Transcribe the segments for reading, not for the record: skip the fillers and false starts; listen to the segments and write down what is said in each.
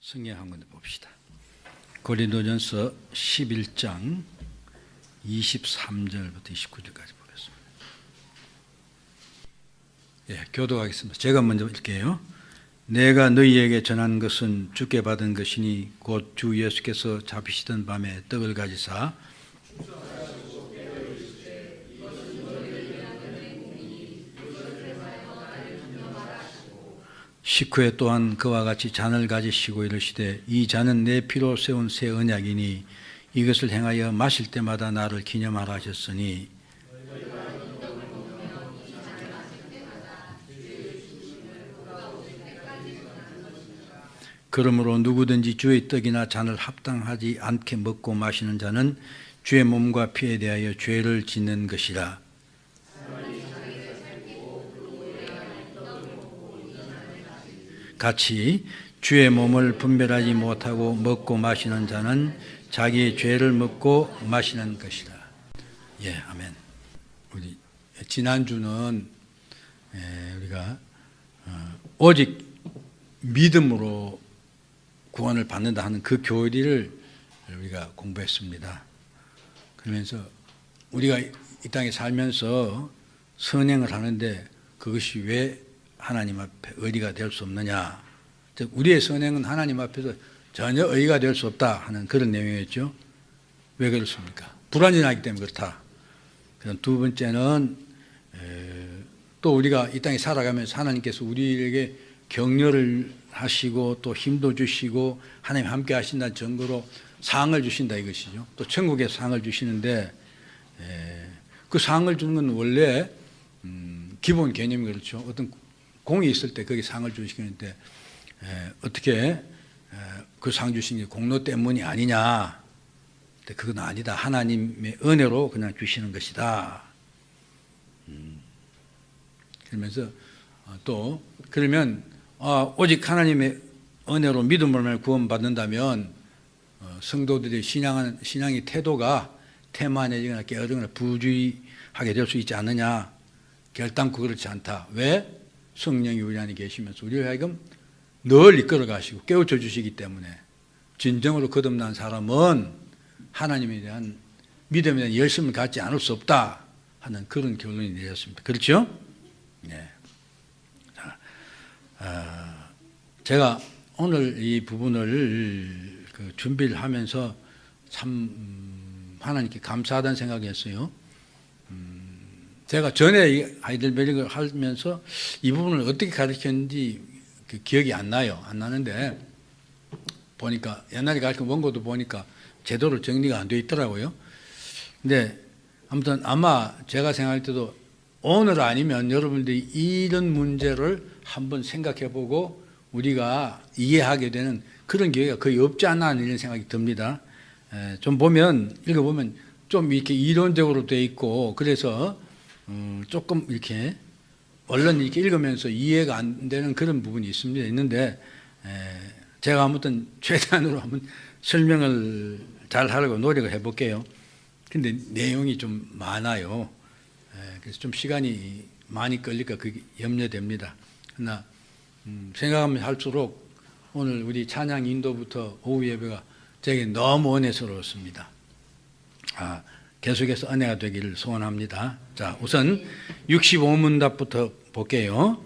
성경 한 군데 봅시다. 고린도전서 11장 23절부터 29절까지 보겠습니다. 교독하겠습니다. 제가 먼저 읽게요. 내가 너희에게 전한 것은 주께 받은 것이니 곧 주 예수께서 잡히시던 밤에 떡을 가지사 식후에 또한 그와 같이 잔을 가지시고 이르시되 이 잔은 내 피로 세운 새 언약이니 이것을 행하여 마실 때마다 나를 기념하라 하셨으니 그러므로 누구든지 주의 떡이나 잔을 합당하지 않게 먹고 마시는 자는 주의 몸과 피에 대하여 죄를 짓는 것이라. 같이 주의 몸을 분별하지 못하고 먹고 마시는 자는 자기의 죄를 먹고 마시는 것이다. 아멘. 우리 지난주는 우리가 오직 믿음으로 구원을 받는다 하는 그 교리를 우리가 공부했습니다. 그러면서 우리가 이 땅에 살면서 선행을 하는데 그것이 왜 하나님 앞에 의리가 될 수 없느냐. 즉 우리의 선행은 하나님 앞에서 전혀 의의가 될 수 없다 하는 그런 내용이었죠. 왜 그렇습니까? 불완전하기 때문에 그렇다. 그럼 두 번째는 또 우리가 이 땅에 살아가면서 하나님께서 우리에게 격려를 하시고 또 힘도 주시고 하나님 함께 하신다는 증거로 상을 주신다 이것이죠. 또 천국에서 상을 주시는데 그 상을 주는 건 원래 기본 개념이 그렇죠. 어떤 공이 있을 때 거기 상을 주시는데 어떻게 그 상 주신 게 공로 때문이 아니냐. 근데 그건 아니다. 하나님의 은혜로 그냥 주시는 것이다. 그러면서 또 그러면 오직 하나님의 은혜로 믿음으로 구원받는다면 성도들의 신앙의 태도가 태만해지거나 게으르거나 부주의하게 될 수 있지 않느냐. 결단코 그렇지 않다. 왜? 성령이 우리 안에 계시면서 우리를 하여금 늘 이끌어 가시고 깨우쳐 주시기 때문에 진정으로 거듭난 사람은 하나님에 대한 믿음에 대한 열심을 갖지 않을 수 없다 하는 그런 결론이 내렸습니다. 그렇죠? 네. 제가 오늘 이 부분을 준비를 하면서 참 하나님께 감사하다는 생각이 했어요. 제가 전에 하이델베르크를 하면서 이 부분을 어떻게 가르쳤는지 기억이 안 나요. 안 나는데 보니까 옛날에 가르친 원고도 보니까 제대로 정리가 안 되어 있더라고요. 근데 아무튼 아마 제가 생각할 때도 오늘 아니면 여러분들이 이런 문제를 한번 생각해 보고 우리가 이해하게 되는 그런 기회가 거의 없지 않나 하는 이런 생각이 듭니다. 좀 보면 읽어보면 좀 이렇게 이론적으로 되어 있고 그래서 조금 이렇게 얼른 이렇게 읽으면서 이해가 안 되는 그런 부분이 있는데 제가 아무튼 최대한으로 한번 설명을 잘 하려고 노력을 해볼게요. 근데 내용이 좀 많아요. 그래서 좀 시간이 많이 걸릴까 그게 염려됩니다. 그러나 생각하면 할수록 오늘 우리 찬양 인도부터 오후 예배가 제게 너무 은혜스러웠습니다. 계속해서 은혜가 되기를 소원합니다. 자, 우선 65문답부터 볼게요.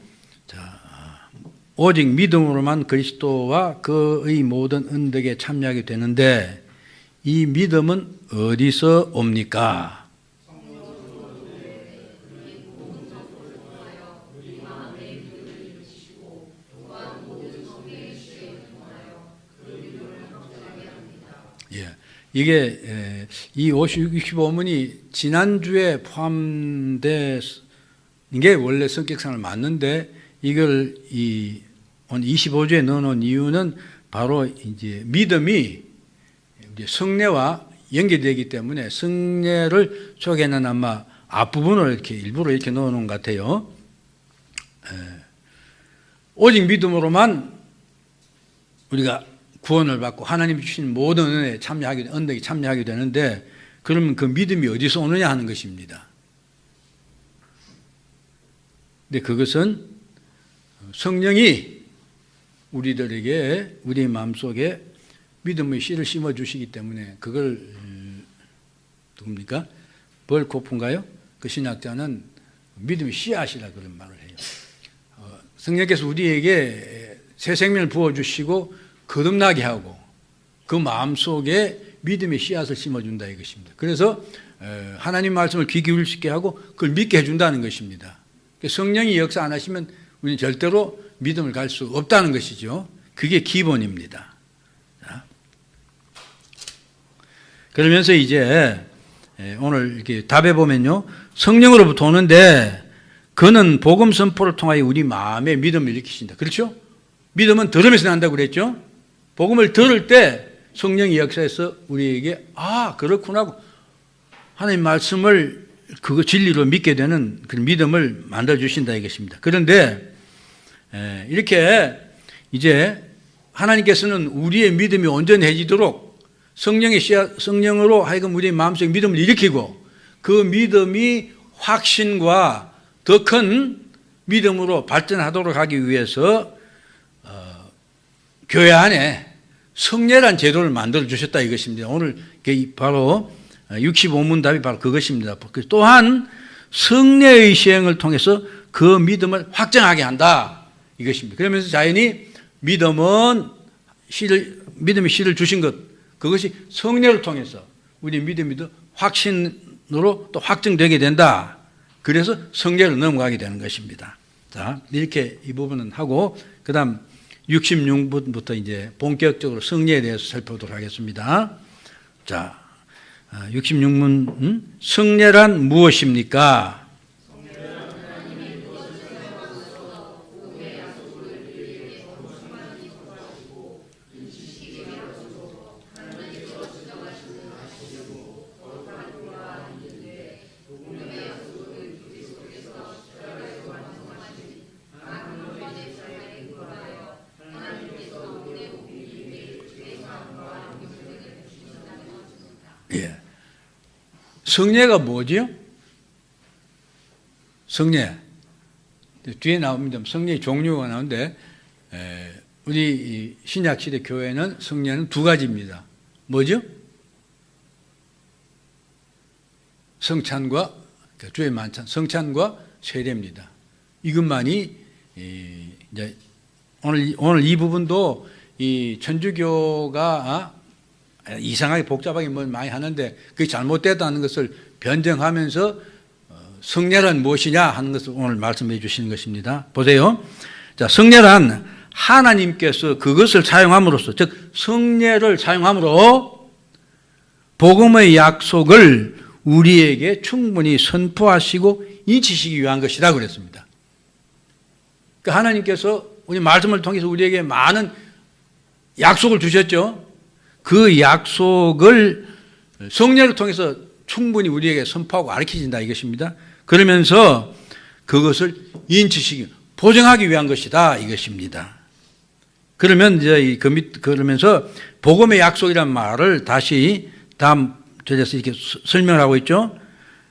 자, 오직 믿음으로만 그리스도와 그의 모든 은덕에 참여하게 되는데 이 믿음은 어디서 옵니까? 이게 이 65문이 지난주에 포함된 게 원래 성격상을 맞는데 이걸 이 25주에 넣어놓은 이유는 바로 이제 믿음이 이제 성례와 연계되기 때문에 성례를 속에는 아마 앞부분을 이렇게 일부러 이렇게 넣어놓은 것 같아요. 오직 믿음으로만 우리가 구원을 받고 하나님이 주신 모든 은혜에 언덕에 참여하게 되는데 그러면 그 믿음이 어디서 오느냐 하는 것입니다. 근데 그것은 성령이 우리들에게 우리 마음속에 믿음의 씨를 심어주시기 때문에 그걸 누굽니까? 벌코프인가요? 그 신학자는 믿음의 씨앗이라 그런 말을 해요. 성령께서 우리에게 새 생명을 부어주시고 거듭나게 하고 그 마음속에 믿음의 씨앗을 심어준다 이것입니다. 그래서 하나님 말씀을 귀 기울일 수 있게 하고 그걸 믿게 해준다는 것입니다. 성령이 역사 안 하시면 우리는 절대로 믿음을 갈 수 없다는 것이죠. 그게 기본입니다. 자. 그러면서 이제 오늘 이렇게 답해 보면요. 성령으로부터 오는데 그는 복음 선포를 통하여 우리 마음에 믿음을 일으키신다. 그렇죠? 믿음은 들으면서 난다고 그랬죠? 복음을 들을 때 성령이 역사해서 우리에게 그렇구나 하고 하나님 말씀을 그거 진리로 믿게 되는 그런 믿음을 만들어주신다 이것입니다. 그런데 이렇게 이제 하나님께서는 우리의 믿음이 온전해지도록 성령으로 하여금 우리의 마음속에 믿음을 일으키고 그 믿음이 확신과 더 큰 믿음으로 발전하도록 하기 위해서 교회 안에 성례란 제도를 만들어 주셨다 이것입니다. 오늘 바로 65문 답이 바로 그것입니다. 또한 성례의 시행을 통해서 그 믿음을 확정하게 한다 이것입니다. 그러면서 자연히 믿음이 씨를 주신 것 그것이 성례를 통해서 우리 믿음이 더 확신으로 또 확정되게 된다. 그래서 성례로 넘어가게 되는 것입니다. 자, 이렇게 이 부분은 하고 그 다음 66분부터 이제 본격적으로 성례에 대해서 살펴보도록 하겠습니다. 자, 66문 성례란 무엇입니까? 예. 성례가 뭐지요? 성례. 뒤에 나옵니다. 성례의 종류가 나오는데, 우리 신약시대 교회는 성례는 두 가지입니다. 뭐죠? 성찬과, 주의 만찬, 성찬과 세례입니다. 이것만이, 이제, 오늘 이 부분도 이 천주교가 이상하게 복잡하게 뭘 많이 하는데 그게 잘못됐다는 것을 변정하면서 성례란 무엇이냐 하는 것을 오늘 말씀해 주시는 것입니다. 보세요. 자, 성례란 하나님께서 그것을 사용함으로써 즉 성례를 사용함으로 복음의 약속을 우리에게 충분히 선포하시고 인치시기 위한 것이다 그랬습니다. 그러니까 하나님께서 우리 말씀을 통해서 우리에게 많은 약속을 주셨죠. 그 약속을 성례를 통해서 충분히 우리에게 선포하고 가르쳐진다 이것입니다. 그러면서 그것을 인치시기, 보증하기 위한 것이다 이것입니다. 그러면 이제 그러면서 복음의 약속이란 말을 다시 다음 절에서 이렇게 설명을 하고 있죠.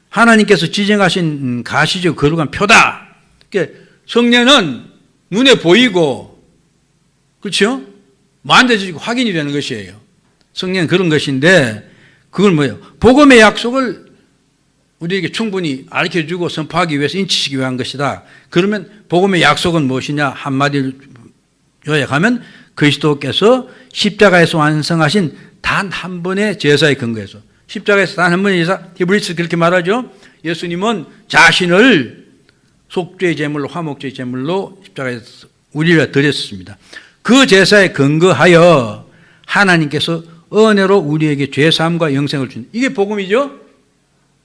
하나님께서 지정하신 가시적 거룩한 표다. 그러니까 성례는 눈에 보이고 그렇죠? 만져지고 확인이 되는 것이에요. 성령은 그런 것인데 그걸 뭐예요? 복음의 약속을 우리에게 충분히 가르쳐주고 선포하기 위해서 인치시기 위한 것이다. 그러면 복음의 약속은 무엇이냐? 한마디로 요약하면 그리스도께서 십자가에서 완성하신 단 한 번의 제사에 근거해서 십자가에서 단 한 번의 제사, 히브리서 그렇게 말하죠. 예수님은 자신을 속죄의 제물로 화목제의 제물로 십자가에서 우리를 드렸습니다. 그 제사에 근거하여 하나님께서 은혜로 우리에게 죄사함과 영생을 준 이게 복음이죠?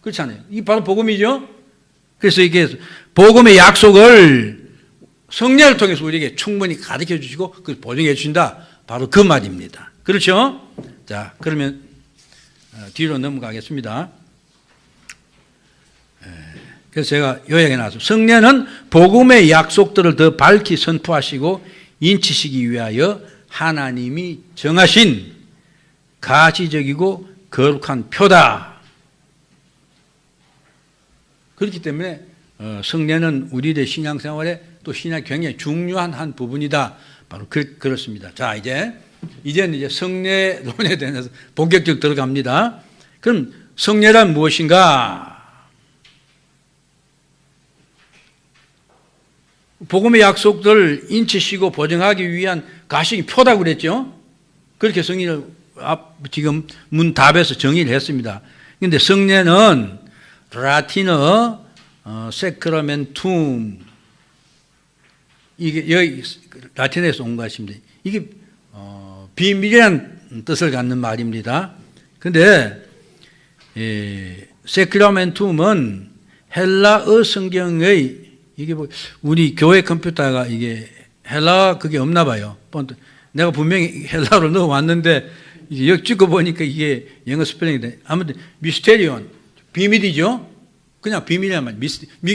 그렇잖아요. 이게 바로 복음이죠? 그래서 이게 복음의 약속을 성례를 통해서 우리에게 충분히 가르쳐 주시고 그걸 보증해 주신다. 바로 그 말입니다. 그렇죠? 자, 그러면 뒤로 넘어가겠습니다. 그래서 제가 요약해 놨어요. 성례는 복음의 약속들을 더 밝히 선포하시고 인치시기 위하여 하나님이 정하신 가시적이고 거룩한 표다. 그렇기 때문에 성례는 우리의 신앙생활에 또 신앙 굉장히 중요한 한 부분이다. 바로 그렇습니다. 자, 이제는 이제 성례론에 대해서 본격적으로 들어갑니다. 그럼 성례란 무엇인가? 복음의 약속들을 인치시고 보증하기 위한 가시기 표다고 그랬죠. 그렇게 성인을 지금 문 답에서 정의를 했습니다. 그런데 성례는 라틴어 세크라멘툼, 이게 여기 라틴에서 온 것입니다. 이게 비밀이라는 뜻을 갖는 말입니다. 그런데 세크라멘툼은 헬라어 성경의, 이게 뭐 우리 교회 컴퓨터가 이게 헬라 그게 없나 봐요. 내가 분명히 헬라어를 넣어왔는데 여기 찍어 보니까 이게 영어 스펠링이 돼. 아무튼 미스테리온, 비밀이죠. 그냥 비밀이란 말,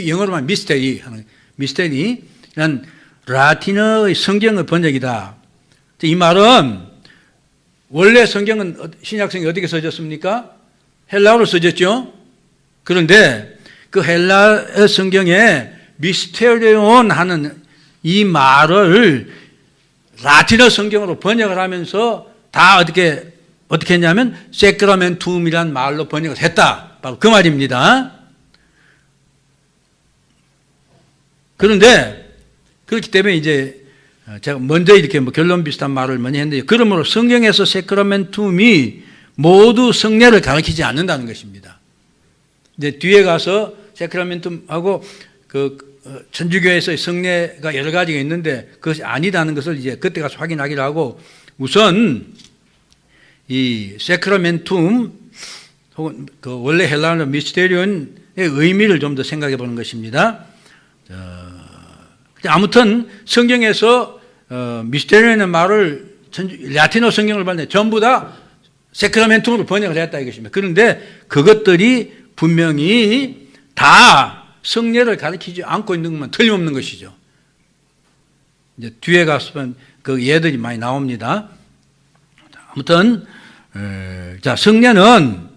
영어로만 미스테리 하는, 미스테리란 라틴어의 성경의 번역이다. 이 말은 원래 성경은 신약성이 어떻게 써졌습니까? 헬라어로 써졌죠. 그런데 그 헬라어 성경에 미스테리온 하는 이 말을 라틴어 성경으로 번역을 하면서 다 어떻게 했냐면 세크라멘툼이란 말로 번역을 했다. 바로 그 말입니다. 그런데 그렇기 때문에 이제 제가 먼저 이렇게 뭐 결론 비슷한 말을 많이 했는데, 그러므로 성경에서 세크라멘툼이 모두 성례를 가르치지 않는다는 것입니다. 이제 뒤에 가서 세크라멘툼하고 천주교에서의 성례가 여러 가지가 있는데 그것이 아니다는 것을 이제 그때 가서 확인하기로 하고, 우선 이 세크라멘툼 혹은 원래 헬라어 미스테리온의 의미를 좀 더 생각해 보는 것입니다. 아무튼 성경에서 미스테리온의 말을 라틴어 성경을 봤는데 전부 다 세크라멘툼으로 번역을 했다 이것입니다. 그런데 그것들이 분명히 다 성례를 가르치지 않고 있는 것만 틀림없는 것이죠. 이제 뒤에 가서는 그 예들이 많이 나옵니다. 아무튼 자, 성례는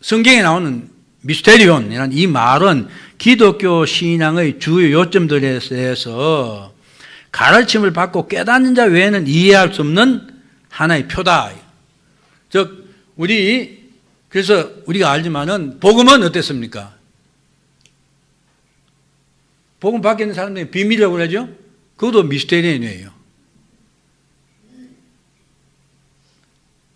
성경에 나오는 미스테리온이라는 이 말은 기독교 신앙의 주요 요점들에 대해서 가르침을 받고 깨닫는 자 외에는 이해할 수 없는 하나의 표다. 즉 그래서 우리가 알지만은 복음은 어땠습니까? 복음 밖에 있는 사람들이 비밀이라고 그러죠? 그것도 미스테리온이에요.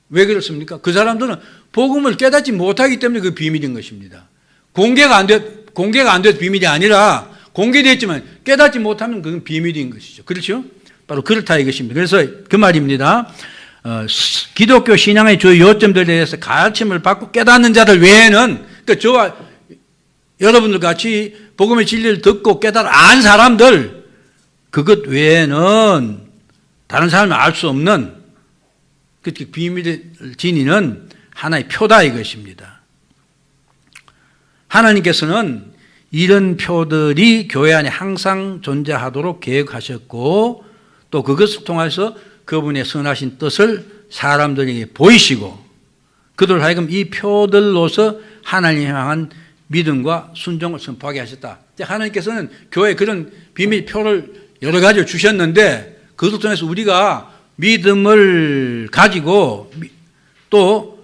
왜 그렇습니까? 그 사람들은 복음을 깨닫지 못하기 때문에 그 비밀인 것입니다. 공개가 안 돼도 비밀이 아니라 공개됐지만 깨닫지 못하면 그건 비밀인 것이죠. 그렇죠? 바로 그렇다 이것입니다. 그래서 그 말입니다. 기독교 신앙의 주요 요점들에 대해서 가르침을 받고 깨닫는 자들 외에는, 그러니까 저와 여러분들 같이 복음의 진리를 듣고 깨달아 안 사람들, 그것 외에는 다른 사람은 알 수 없는 그 비밀을 지니는 하나의 표다 이것입니다. 하나님께서는 이런 표들이 교회 안에 항상 존재하도록 계획하셨고, 또 그것을 통해서 그분의 선하신 뜻을 사람들에게 보이시고, 그들 하여금 이 표들로서 하나님을 향한 믿음과 순종을 선포하게 하셨다. 하나님께서는 교회에 그런 비밀 표를 여러 가지를 주셨는데, 그것을 통해서 우리가 믿음을 가지고 또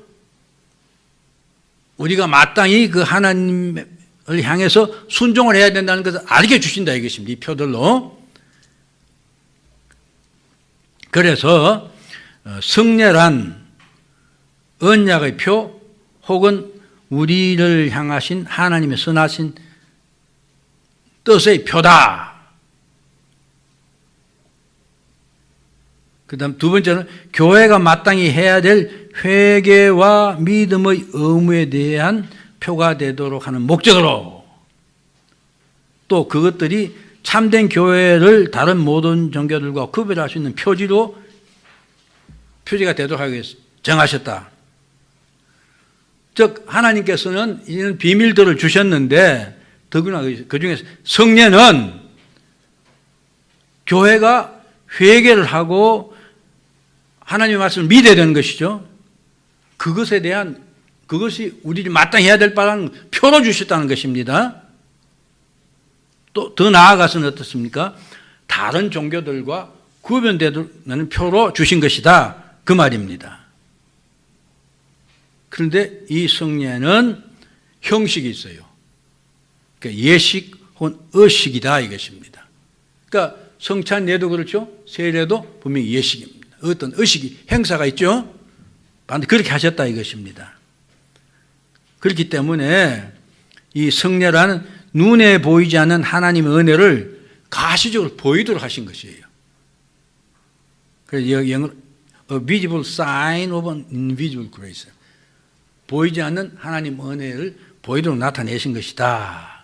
우리가 마땅히 그 하나님을 향해서 순종을 해야 된다는 것을 알게 주신다 이것입니다. 이 표들로. 그래서 성례란 언약의 표 혹은 우리를 향하신 하나님의 선하신 뜻의 표다. 그 다음 두 번째는 교회가 마땅히 해야 될 회개와 믿음의 의무에 대한 표가 되도록 하는 목적으로, 또 그것들이 참된 교회를 다른 모든 종교들과 구별할 수 있는 표지가 되도록 하기 위해서 정하셨다. 즉 하나님께서는 이런 비밀들을 주셨는데, 더구나 그 중에서 성례는 교회가 회개를 하고 하나님의 말씀을 믿어야 되는 것이죠. 그것이 우리들이 마땅히 해야 될 바라는 표로 주셨다는 것입니다. 또 더 나아가서는 어떻습니까? 다른 종교들과 구분되는 표로 주신 것이다. 그 말입니다. 그런데 이 성례는 형식이 있어요. 그러니까 예식 혹은 의식이다 이것입니다. 그러니까 성찬례도 그렇죠. 세례도 분명히 예식입니다. 어떤 의식이 행사가 있죠. 반드시 그렇게 하셨다 이것입니다. 그렇기 때문에 이 성례라는 눈에 보이지 않는 하나님의 은혜를 가시적으로 보이도록 하신 것이에요. 그래서 영어로 A visible sign of an invisible grace. 보이지 않는 하나님 은혜를 보이도록 나타내신 것이다.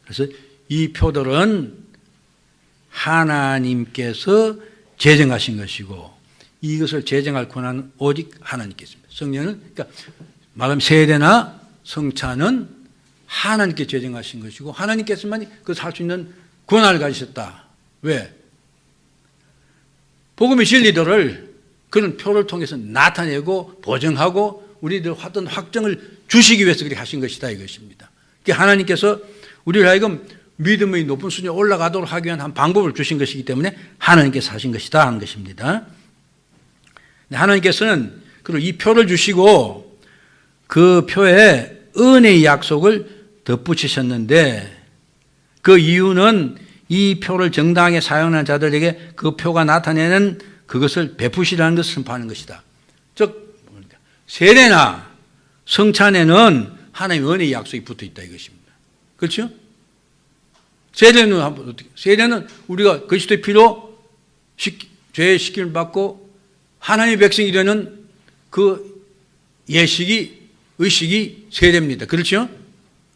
그래서 이 표들은 하나님께서 제정하신 것이고 이것을 제정할 권한은 오직 하나님께 있습니다. 성령은 그러니까 말하면 세례나 성찬은 하나님께 제정하신 것이고 하나님께서만 그것을 할 수 있는 권한을 가지셨다. 왜? 복음의 진리들을 그런 표를 통해서 나타내고 보증하고 우리들 어떤 확정을 주시기 위해서 그렇게 하신 것이다 이것입니다. 그러니까 하나님께서 우리를 하여금 믿음의 높은 수준에 올라가도록 하기 위한 한 방법을 주신 것이기 때문에 하나님께서 하신 것이다 하는 것입니다. 하나님께서는 그리고 이 표를 주시고 그 표에 은혜의 약속을 덧붙이셨는데 그 이유는 이 표를 정당하게 사용하는 자들에게 그 표가 나타내는 그것을 베푸시라는 것을 선포하는 것이다. 즉 세례나 성찬에는 하나님의 은혜의 약속이 붙어 있다 이것입니다. 그렇죠? 세례는 우리가 그리스도의 피로 죄의 씻김을 받고 하나님의 백성이 되는 그 예식이 의식이 세례입니다. 그렇죠?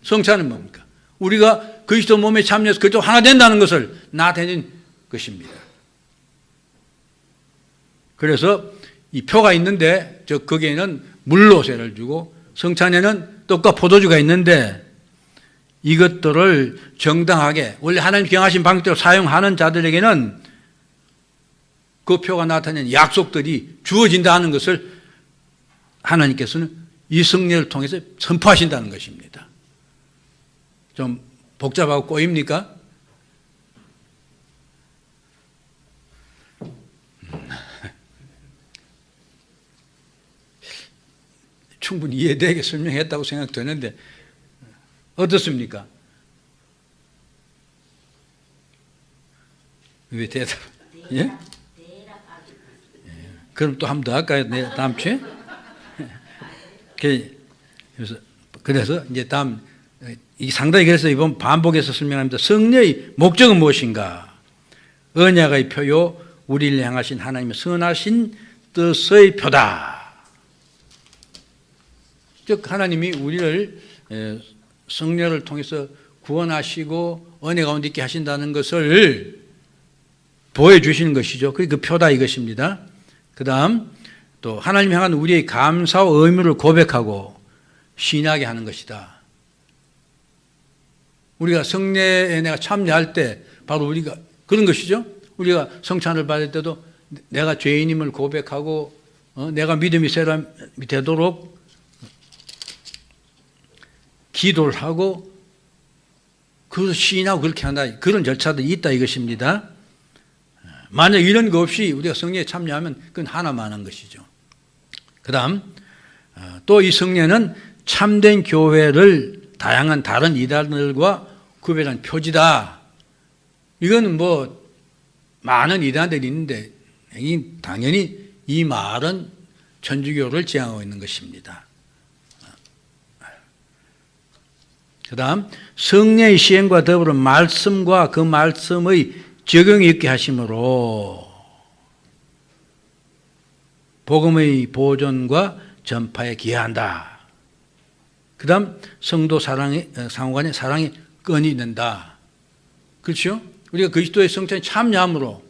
성찬은 뭡니까? 우리가 그리스도 몸에 참여해서 그리스도 하나 된다는 것을 나타내는 것입니다. 그래서 이 표가 있는데 거기에는 물로 세례를 주고 성찬에는 떡과 포도주가 있는데 이것들을 정당하게 원래 하나님 경하신 방식대로 사용하는 자들에게는 그 표가 나타내는 약속들이 주어진다는 것을 하나님께서는 이 성례를 통해서 선포하신다는 것입니다. 좀 복잡하고 꼬입니까? 충분히 이해되게 설명했다고 생각되는데 어떻습니까? 왜 대답? 예? 그럼 또 한 번 더 할까요? 다음 주에? 그래서 이제 다음 상당히 그래서 이번 반복해서 설명합니다. 성례의 목적은 무엇인가? 언약의 표요 우리를 향하신 하나님의 선하신 뜻의 표다. 즉 하나님이 우리를 성례를 통해서 구원하시고 은혜 가운데 있게 하신다는 것을 보여주시는 것이죠. 그게 그 표다 이것입니다. 그 다음 또 하나님 향한 우리의 감사와 의무를 고백하고 신하게 하는 것이다. 우리가 성례에 내가 참여할 때 바로 우리가 그런 것이죠. 우리가 성찬을 받을 때도 내가 죄인임을 고백하고 내가 믿음이 사람이 되도록 기도를 하고 그 시인하고 그렇게 한다. 그런 절차들이 있다 이것입니다. 만약 이런 거 없이 우리가 성례에 참여하면 그건 하나만 한 것이죠. 그 다음 또 이 성례는 참된 교회를 다양한 다른 이단들과 구별한 표지다. 이거는 뭐 많은 이단들이 있는데 당연히 이 말은 천주교를 지향하고 있는 것입니다. 그 다음 성례의 시행과 더불어 말씀과 그 말씀의 적용이 있게 하심으로 복음의 보존과 전파에 기여한다. 그 다음 성도 상호간의 사랑이 끈이 된다. 그렇죠? 우리가 그리스도의 성찬에 참여함으로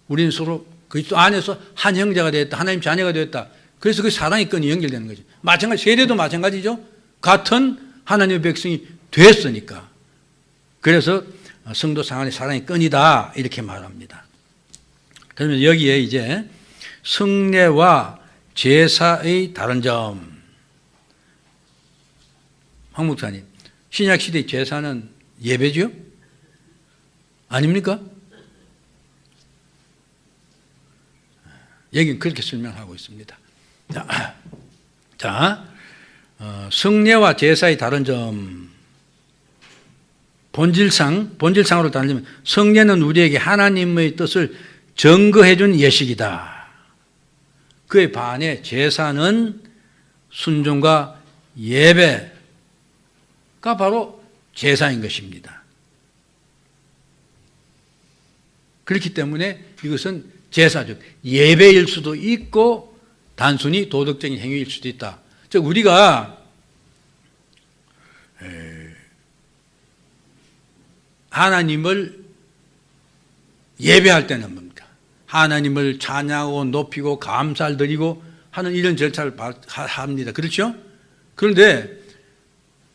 우리는 서로 그리스도 안에서 한 형제가 되었다. 하나님 자녀가 되었다. 그래서 그 사랑의 끈이 연결되는 거죠. 마찬가지 세례도 마찬가지죠. 같은 하나님의 백성이 됐으니까. 그래서 성도 상간의 사랑의 끈이다 이렇게 말합니다. 그러면 여기에 이제 성례와 제사의 다른 점. 황 목사님, 신약시대의 제사는 예배죠? 아닙니까? 여기는 그렇게 설명하고 있습니다. 자, 성례와 제사의 다른 점, 본질상으로 따지면 성례는 우리에게 하나님의 뜻을 증거해 준 예식이다. 그에 반해 제사는 순종과 예배가 바로 제사인 것입니다. 그렇기 때문에 이것은 제사적 예배일 수도 있고 단순히 도덕적인 행위일 수도 있다. 즉 우리가 하나님을 예배할 때는 뭡니까? 하나님을 찬양하고 높이고 감사를 드리고 하는 이런 절차를 합니다. 그렇죠? 그런데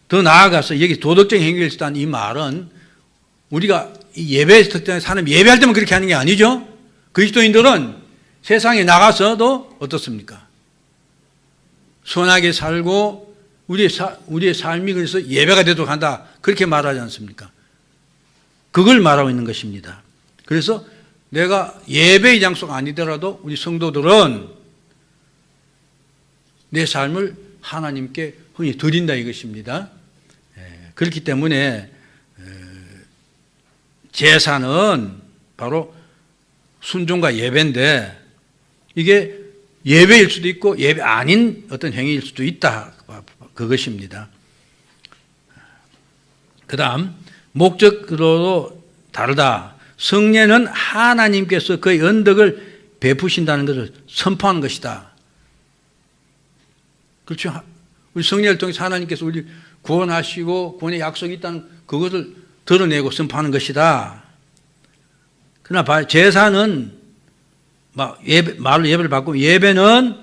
더 나아가서 여기 도덕적인 행위를 했다는 이 말은 우리가 예배의 특정한 사람 예배할 때만 그렇게 하는 게 아니죠. 그리스도인들은 세상에 나가서도 어떻습니까? 선하게 살고 우리의 삶이 그래서 예배가 되도록 한다. 그렇게 말하지 않습니까? 그걸 말하고 있는 것입니다. 그래서 내가 예배의 장소가 아니더라도 우리 성도들은 내 삶을 하나님께 흔히 드린다 이것입니다. 그렇기 때문에 제사는 바로 순종과 예배인데 이게 예배일 수도 있고 예배 아닌 어떤 행위일 수도 있다. 그것입니다. 그 다음 목적으로도 다르다. 성례는 하나님께서 그의 언덕을 베푸신다는 것을 선포하는 것이다. 그렇죠? 우리 성례를 통해서 하나님께서 우리 구원하시고 구원의 약속이 있다는 그것을 드러내고 선포하는 것이다. 그러나 제사는 말로 예배를 바꾸면 예배는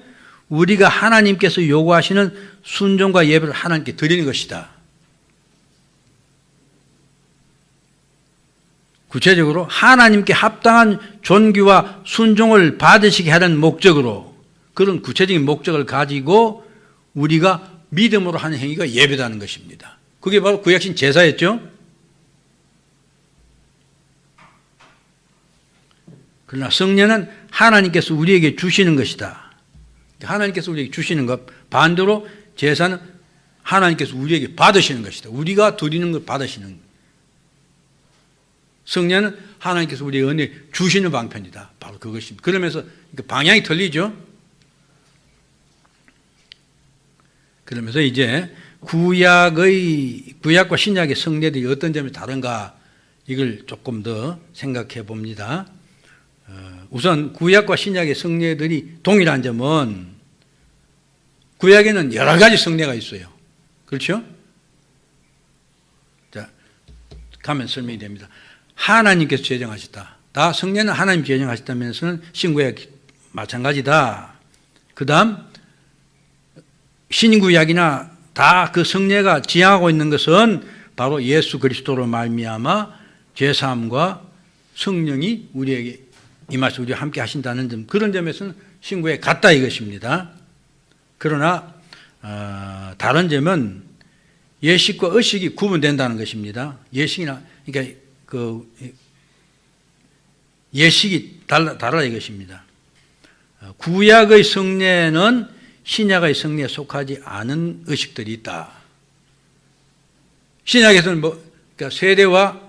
우리가 하나님께서 요구하시는 순종과 예배를 하나님께 드리는 것이다. 구체적으로 하나님께 합당한 존귀와 순종을 받으시게 하는 목적으로 그런 구체적인 목적을 가지고 우리가 믿음으로 하는 행위가 예배다는 것입니다. 그게 바로 구약신 제사였죠. 그러나 성례는 하나님께서 우리에게 주시는 것이다. 하나님께서 우리에게 주시는 것, 반대로 제사는 하나님께서 우리에게 받으시는 것이다. 우리가 드리는 걸 받으시는 것. 성례는 하나님께서 우리에게 은혜 주시는 방편이다. 바로 그것입니다. 그러면서 방향이 틀리죠. 그러면서 이제 구약과 신약의 성례들이 어떤 점이 다른가 이걸 조금 더 생각해 봅니다. 우선 구약과 신약의 성례들이 동일한 점은 구약에는 여러 가지 성례가 있어요. 그렇죠? 자, 가면 설명이 됩니다. 하나님께서 제정하셨다. 다 성례는 하나님 제정하셨다면서는 신구약 마찬가지다. 그 다음 신구약이나 다 그 성례가 지향하고 있는 것은 바로 예수 그리스도로 말미암아 죄사함과 성령이 우리에게 임하셔서 우리와 함께 하신다는 점, 그런 점에서는 신구에 같다 이것입니다. 그러나 다른 점은 예식과 의식이 구분된다는 것입니다. 예식이나 그러니까 그 예식이 달라 이것입니다. 구약의 성례는 신약의 성례에 속하지 않은 의식들이 있다. 신약에서는 그러니까 세례와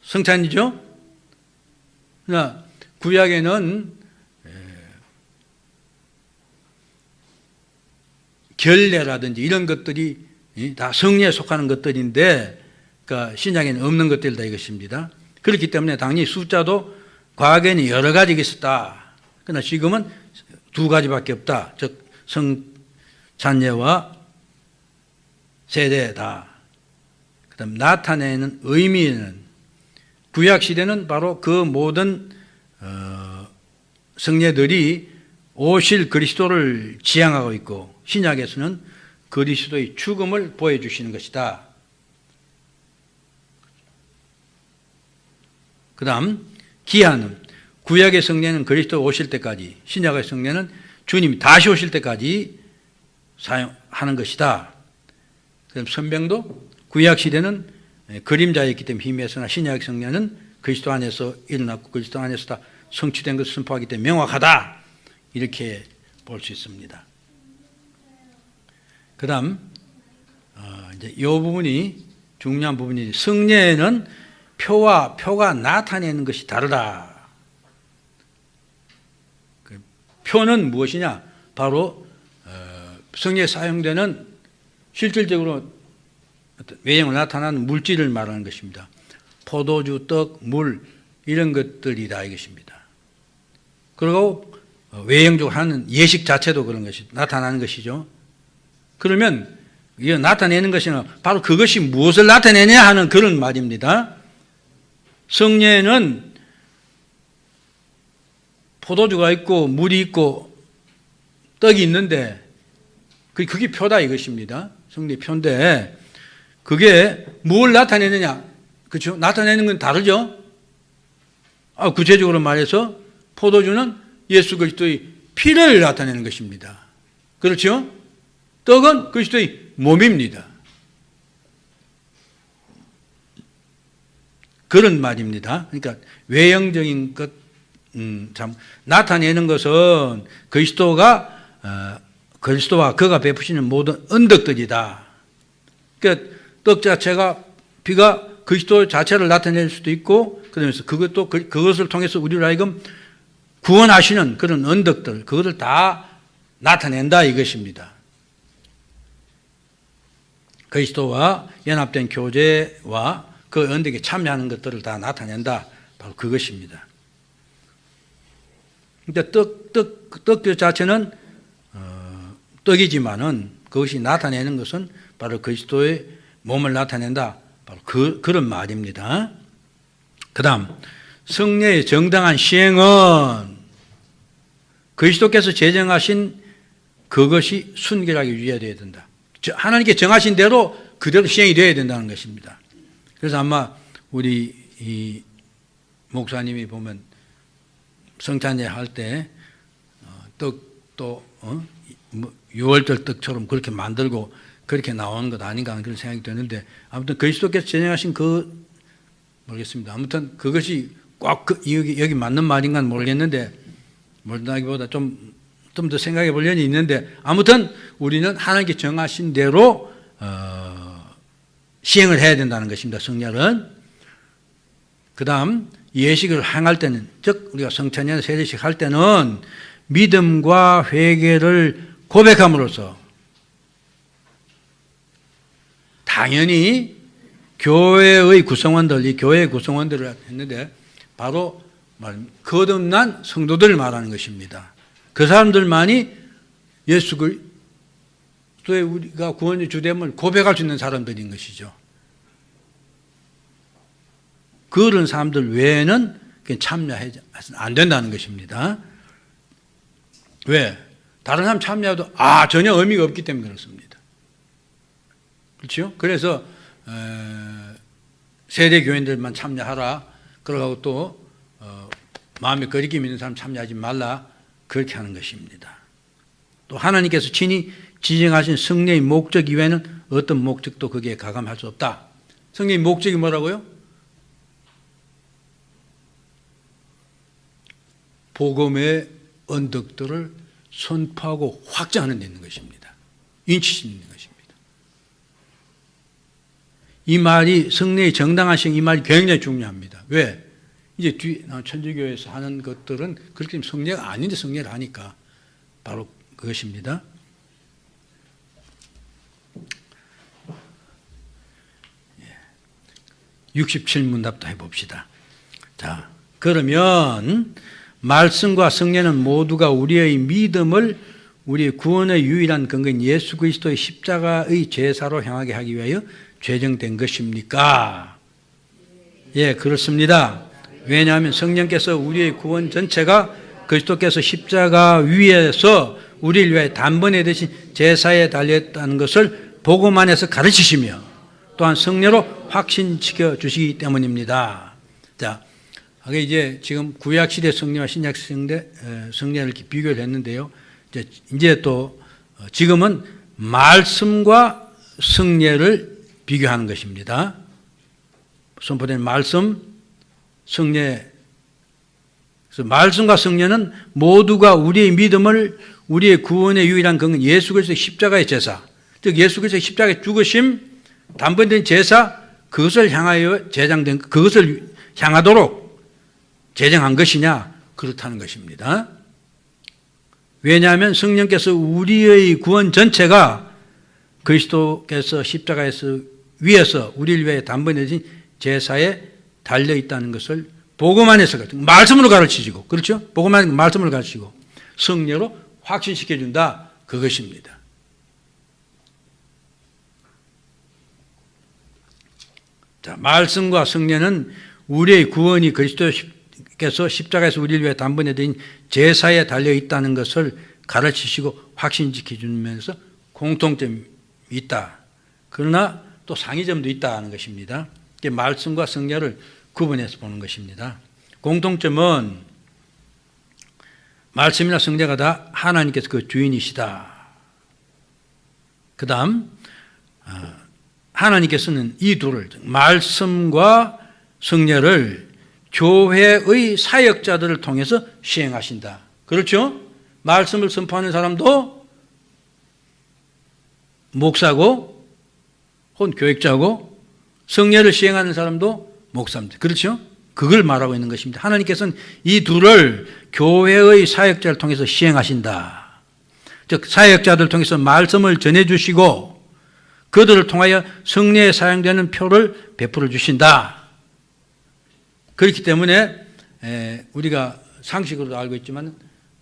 성찬이죠. 그러나 구약에는 결례라든지 이런 것들이 다 성례에 속하는 것들인데, 그러니까 신약에는 없는 것들이다 이것입니다. 그렇기 때문에 당연히 숫자도 과거에는 여러 가지가 있었다. 그러나 지금은 두 가지밖에 없다. 즉 성찬례와 세례다. 그 다음 나타내는 의미는 구약 시대는 바로 그 모든 성례들이 오실 그리스도를 지향하고 있고, 신약에서는 그리스도의 죽음을 보여주시는 것이다. 그 다음 기한은 구약의 성례는 그리스도 오실 때까지, 신약의 성례는 주님이 다시 오실 때까지 사용하는 것이다. 그다음 선병도 구약 시대는 그림자였기 때문에 희미했으나 신약 성례는 그리스도 안에서 일어났고 그리스도 안에서 다 성취된 것을 선포하기 때문에 명확하다. 이렇게 볼 수 있습니다. 그 다음 이제 이 부분이 중요한 부분이 성례에는 표와 표가 나타내는 것이 다르다. 그 표는 무엇이냐? 바로 성례에 사용되는 실질적으로 어떤 외형을 나타나는 물질을 말하는 것입니다. 포도주, 떡, 물 이런 것들이다 이것입니다. 그리고 외형적으로 하는 예식 자체도 그런 것이 나타나는 것이죠. 그러면 이 나타내는 것은 바로 그것이 무엇을 나타내냐 하는 그런 말입니다. 성례에는 포도주가 있고 물이 있고 떡이 있는데 그게 표다 이것입니다. 성례 표인데 그게 뭘 나타내느냐? 그렇죠? 나타내는 건 다르죠? 구체적으로 말해서 포도주는 예수 그리스도의 피를 나타내는 것입니다. 그렇죠? 떡은 그리스도의 몸입니다. 그런 말입니다. 그러니까 외형적인 것, 참 나타내는 것은 그리스도와 그가 베푸시는 모든 언덕들이다. 그러니까 떡 자체가 피가 그리스도 자체를 나타낼 수도 있고 그러면서 그것을 통해서 우리를 하여금 구원하시는 그런 언덕들 그것을 다 나타낸다 이것입니다. 그리스도와 연합된 교제와 그 언덕에 참여하는 것들을 다 나타낸다. 바로 그것입니다. 그러니까 떡 자체는 떡이지만은 그것이 나타내는 것은 바로 그리스도의 몸을 나타낸다. 바로 그런 말입니다. 그 다음 성례의 정당한 시행은 그리스도께서 제정하신 그것이 순결하게 유지되어야 된다. 하나님께 정하신 대로 그대로 시행이 되어야 된다는 것입니다. 그래서 아마 우리 이 목사님이 보면 성찬제 할 때 떡도 6월절 떡처럼 그렇게 만들고 그렇게 나오는 것 아닌가 하는 그런 생각이 드는데 아무튼 그리스도께서 제정하신 모르겠습니다. 아무튼 그것이 꽉 여기 맞는 말인가는 모르겠는데 모른다기보다 좀 더 생각해 볼 연이 있는데 아무튼 우리는 하나님께 정하신 대로 시행을 해야 된다는 것입니다. 성례는. 그 다음 예식을 행할 때는 즉 우리가 성찬이나 세례식 할 때는 믿음과 회개를 고백함으로써 당연히 교회의 구성원들을 했는데 바로 거듭난 성도들을 말하는 것입니다. 그 사람들만이 예수 그리스도의 우리가 구원의 주됨을 고백할 수 있는 사람들인 것이죠. 그런 사람들 외에는 참여해서는 안 된다는 것입니다. 왜? 다른 사람 참여해도 전혀 의미가 없기 때문에 그렇습니다. 그렇죠? 그래서 세대 교인들만 참여하라. 그러고 또 마음에 거리낌 있는 사람 참여하지 말라. 그렇게 하는 것입니다. 또 하나님께서 친히 지정하신 성례의 목적 이외에는 어떤 목적도 거기에 가감할 수 없다. 성례의 목적이 뭐라고요? 복음의 언덕들을 선포하고 확장하는 데 있는 것입니다. 인치심 있는 것입니다. 이 말이 성례의 정당한 시행 이 말이 굉장히 중요합니다. 왜? 이제 뒤에 천주교에서 하는 것들은 그렇게 성례가 아닌데 성례를 하니까 바로 그것입니다. 예. 67문답도 해봅시다. 자, 그러면 말씀과 성례는 모두가 우리의 믿음을 우리의 구원의 유일한 근거인 예수 그리스도의 십자가의 제사로 향하게 하기 위하여 제정된 것입니까? 예, 그렇습니다. 왜냐하면 성령께서 우리의 구원 전체가 그리스도께서 십자가 위에서 우리를 위해 단번에 되신 제사에 달렸다는 것을 복음 안에서 가르치시며 또한 성례로 확신시켜 주시기 때문입니다. 자, 이제 지금 구약 시대 성례와 신약 성례를 이렇게 비교를 했는데요. 이제 또 지금은 말씀과 성례를 비교하는 것입니다. 선포된 말씀, 성례 그래서 말씀과 성령은 모두가 우리의 믿음을, 우리의 구원의 유일한 근거 예수 그리스도의 십자가의 제사, 즉 예수 그리스도의 십자가의 죽으심, 단번된 제사, 그것을 향하여 제정된, 그것을 향하도록 제정한 것이냐? 그렇다는 것입니다. 왜냐하면 성령께서 우리의 구원 전체가 그리스도께서 십자가에서 위에서 우리를 위해 단번에 진 제사에 달려있다는 것을 복음 안에서 말씀으로 가르치시고, 그렇죠? 복음 안에 말씀을 가르치고 성령으로 확신시켜준다, 그것입니다. 자, 말씀과 성령은 우리의 구원이 그리스도께서 십자가에서 우리를 위해 단번에 드린 제사에 달려있다는 것을 가르치시고 확신시켜주면서 공통점이 있다. 그러나 또 상이점도 있다는 것입니다. 말씀과 성령을 구분해서 보는 것입니다. 공통점은 말씀이나 성령가 다 하나님께서 그 주인이시다. 그 다음 하나님께서는 이 둘을, 말씀과 성령을 교회의 사역자들을 통해서 시행하신다. 그렇죠? 말씀을 선포하는 사람도 목사고 혹은 교육자고, 성령을 시행하는 사람도 목사입니다. 그렇죠? 그걸 말하고 있는 것입니다. 하나님께서는 이 둘을 교회의 사역자를 통해서 시행하신다. 즉 사역자들을 통해서 말씀을 전해주시고 그들을 통하여 성령에 사용되는 표를 베풀어 주신다. 그렇기 때문에 우리가 상식으로도 알고 있지만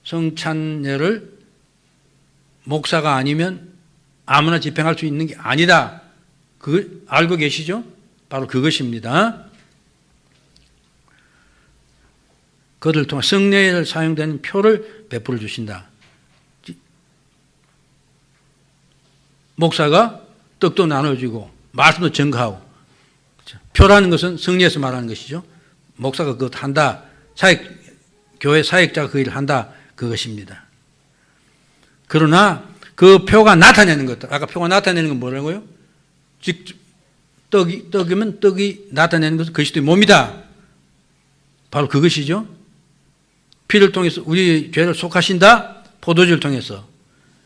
성찬례를 목사가 아니면 아무나 집행할 수 있는 게 아니다. 그걸 알고 계시죠? 바로 그것입니다. 그들을 통해 성령에 사용되는 표를 베풀어 주신다. 목사가 떡도 나눠주고 말씀도 전가하고, 표라는 것은 성령에서 말하는 것이죠. 목사가 그것 한다. 교회 사역자가 그 일을 한다. 그것입니다. 그러나 그 표가 나타내는 것들, 아까 표가 나타내는 건 뭐라고요? 즉 떡이면 떡이 나타내는 것은 그리스도의 몸이다. 바로 그것이죠. 피를 통해서 우리 죄를 속하신다. 포도주를 통해서.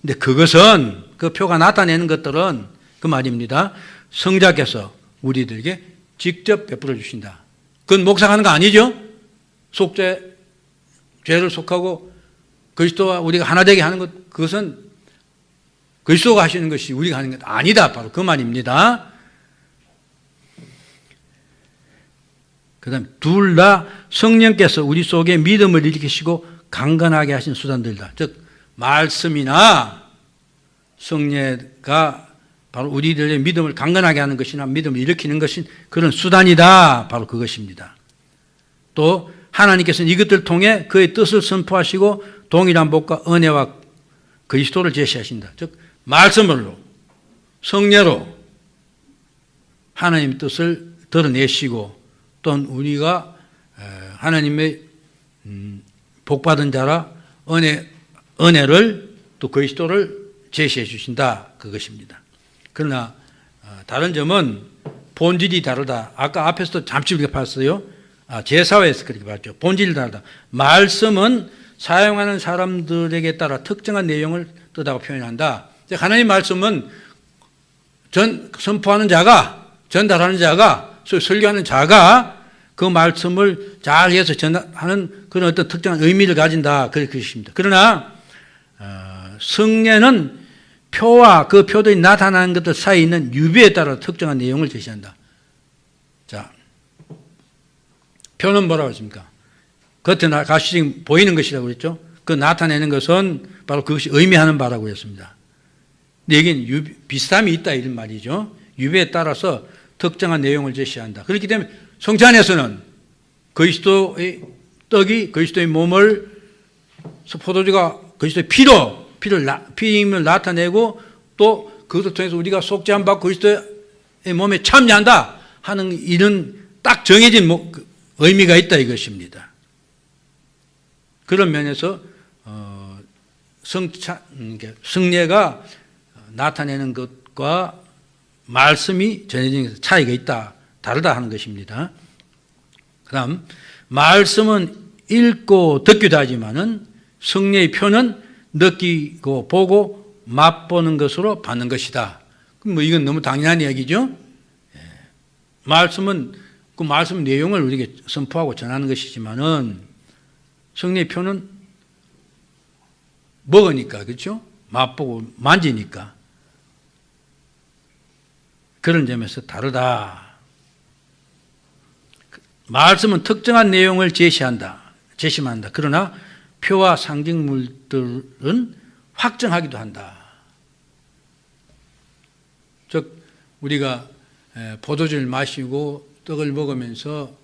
근데 그것은, 그 표가 나타내는 것들은 그 말입니다. 성자께서 우리들에게 직접 베풀어 주신다. 그건 목사가 하는 거 아니죠? 죄를 속하고 그리스도와 우리가 하나 되게 하는 것, 그것은 그리스도가 하시는 것이 우리가 하는 것 아니다. 바로 그 말입니다. 그 다음에 둘 다 성령께서 우리 속에 믿음을 일으키시고 강건하게 하신 수단들이다. 즉 말씀이나 성령가 바로 우리들의 믿음을 강건하게 하는 것이나 믿음을 일으키는 것인 그런 수단이다. 바로 그것입니다. 또 하나님께서는 이것들을 통해 그의 뜻을 선포하시고 동일한 복과 은혜와 그리스도를 제시하신다. 즉 말씀으로, 성례로 하나님의 뜻을 드러내시고 또는 우리가 하나님의 복받은 자라 은혜를 또 그리스도를 제시해 주신다. 그것입니다. 그러나 다른 점은 본질이 다르다. 아까 앞에서도 잠시 우리가 봤어요. 제사회에서 그렇게 봤죠. 본질이 다르다. 말씀은 사용하는 사람들에게 따라 특정한 내용을 뜻하고 표현한다. 하나님 말씀은 선포하는 자가, 전달하는 자가, 설교하는 자가 그 말씀을 잘 해서 전하는 그런 어떤 특정한 의미를 가진다. 그것입니다. 그러나 성례는 표와 그 표들이 나타나는 것들 사이에 있는 유비에 따라 특정한 내용을 제시한다. 자, 표는 뭐라고 했습니까? 겉에 가시적인 보이는 것이라고 그랬죠. 그 나타내는 것은 바로 그것이 의미하는 바라고 했습니다. 근데 여기는 비슷함이 있다 이런 말이죠. 유비에 따라서 특정한 내용을 제시한다. 그렇기 때문에 성찬에서는 그리스도의 떡이 그리스도의 몸을, 포도주가 그리스도의 피임을 나타내고 또 그것을 통해서 우리가 속죄함 받고 그리스도의 몸에 참여한다 하는 이런 딱 정해진 의미가 있다 이것입니다. 그런 면에서 성례가 나타내는 것과 말씀이 전해지는 차이가 있다, 다르다 하는 것입니다. 그 다음 말씀은 읽고 듣기도 하지만은 성령의 표는 느끼고 보고 맛보는 것으로 받는 것이다. 그럼 뭐 이건 너무 당연한 이야기죠. 말씀은 그 말씀 내용을 우리에게 선포하고 전하는 것이지만은 성령의 표는 먹으니까, 그렇죠? 맛보고 만지니까. 그런 점에서 다르다. 말씀은 특정한 내용을 제시한다. 그러나 표와 상징물들은 확정하기도 한다. 즉 우리가 포도주를 마시고 떡을 먹으면서